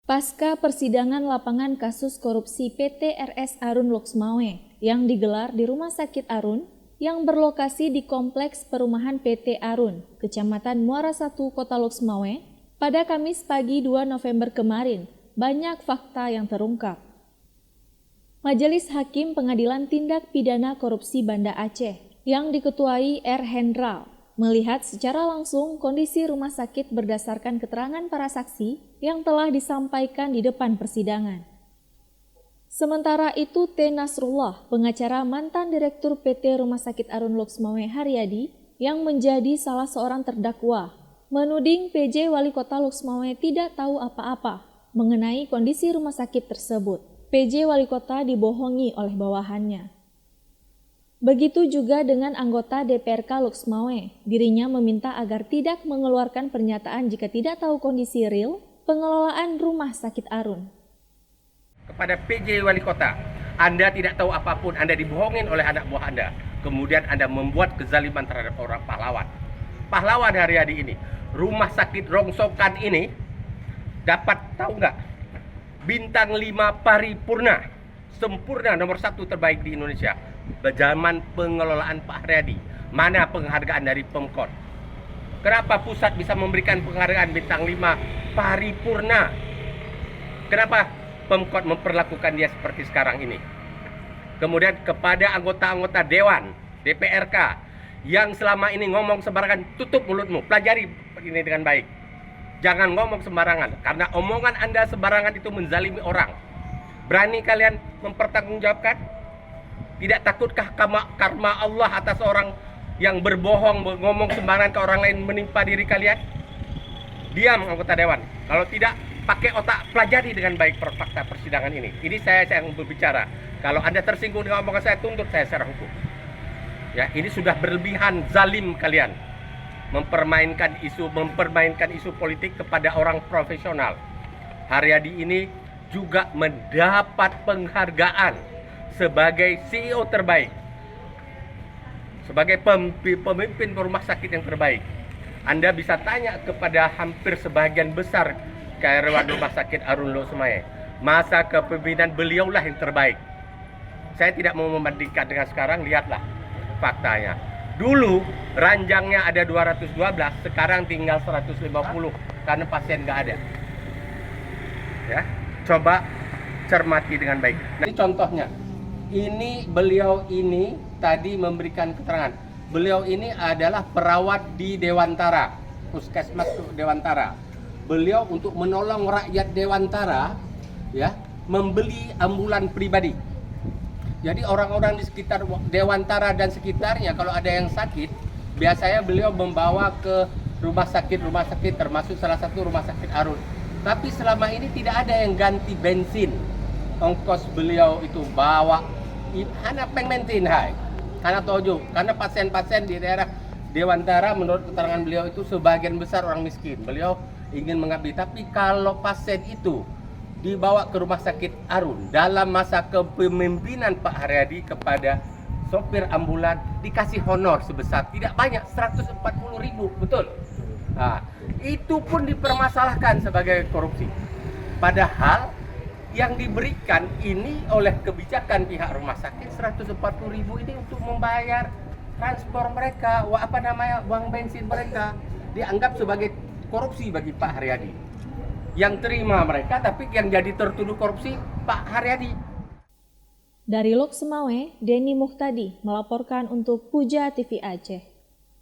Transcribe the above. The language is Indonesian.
Pasca persidangan lapangan kasus korupsi PT RS Arun Loksmawe yang digelar di Rumah Sakit Arun yang berlokasi di Kompleks Perumahan PT Arun, Kecamatan Muara 1, Kota Loksmawe, pada Kamis pagi 2 November kemarin, banyak fakta yang terungkap. Majelis Hakim Pengadilan Tindak Pidana Korupsi Banda Aceh yang diketuai R. Hendral melihat secara langsung kondisi rumah sakit berdasarkan keterangan para saksi yang telah disampaikan di depan persidangan. Sementara itu, T. Nasrullah, pengacara mantan Direktur PT Rumah Sakit Arun Loksmawe Haryadi yang menjadi salah seorang terdakwa, menuding PJ Wali Kota Loksmawe tidak tahu apa-apa mengenai kondisi rumah sakit tersebut. PJ Wali Kota dibohongi oleh bawahannya. Begitu juga dengan anggota DPRK Loksmawe, dirinya meminta agar tidak mengeluarkan pernyataan jika tidak tahu kondisi real pengelolaan rumah sakit Arun. Kepada PJ Wali Kota, Anda tidak tahu apapun, Anda dibohongin oleh anak buah Anda. Kemudian Anda membuat kezaliman terhadap orang pahlawan. Pahlawan Haryadi ini, rumah sakit rongsokan ini, dapat tahu nggak? Bintang 5 paripurna, sempurna nomor 1 terbaik di Indonesia. Zaman pengelolaan Pak Haryadi. Mana penghargaan dari Pemkot? Kenapa pusat bisa memberikan penghargaan bintang 5 paripurna? Kenapa Pemkot memperlakukan dia seperti sekarang ini? Kemudian kepada anggota-anggota Dewan, DPRK, yang selama ini ngomong sembarangan, tutup mulutmu, pelajari ini dengan baik. Jangan ngomong sembarangan, karena omongan Anda sembarangan itu menzalimi orang. Berani kalian mempertanggungjawabkan? Tidak takutkah karma Allah atas orang yang berbohong, ngomong sembarangan ke orang lain menimpa diri kalian? Diam anggota Dewan. Kalau tidak, pakai otak, pelajari dengan baik fakta persidangan ini. Ini saya yang berbicara. Kalau Anda tersinggung dengan omongan saya, tuntut saya secara hukum. Ya, ini sudah berlebihan, zalim kalian. Mempermainkan isu politik kepada orang profesional. Haryadi ini juga mendapat penghargaan sebagai CEO terbaik, sebagai pemimpin rumah sakit yang terbaik. Anda bisa tanya kepada hampir sebagian besar karyawan rumah sakit Arun Loksmawe, masa kepemimpinan beliaulah yang terbaik. Saya tidak mau membandingkan dengan sekarang, lihatlah faktanya. Dulu ranjangnya ada 212, sekarang tinggal 150 karena pasien nggak ada. Ya, coba cermati dengan baik. Nah, ini contohnya. Ini beliau ini tadi memberikan keterangan. Beliau ini adalah perawat di Dewantara, Puskesmas Dewantara. Beliau untuk menolong rakyat Dewantara, ya, membeli ambulan pribadi. Jadi orang-orang di sekitar Dewantara dan sekitarnya kalau ada yang sakit, biasanya beliau membawa ke rumah sakit termasuk salah satu rumah sakit Arun. Tapi selama ini tidak ada yang ganti bensin. Ongkos beliau itu bawa hanya pengmentin hai, karena tojo, karena pasien-pasien di daerah Dewantara menurut keterangan beliau itu sebagian besar orang miskin. Beliau ingin mengabdi, tapi kalau pasien itu dibawa ke rumah sakit Arun dalam masa kepemimpinan Pak Haryadi kepada sopir ambulan dikasih honor sebesar tidak banyak 140.000, betul. Nah, itu pun dipermasalahkan sebagai korupsi. Padahal yang diberikan ini oleh kebijakan pihak rumah sakit 140.000 ini untuk membayar transport mereka, uang bensin mereka, dianggap sebagai korupsi bagi Pak Haryadi. Yang terima mereka, tapi yang jadi tertuduh korupsi Pak Haryadi. Dari Loksmawe, Denny Muhtadi melaporkan untuk Puja TV Aceh.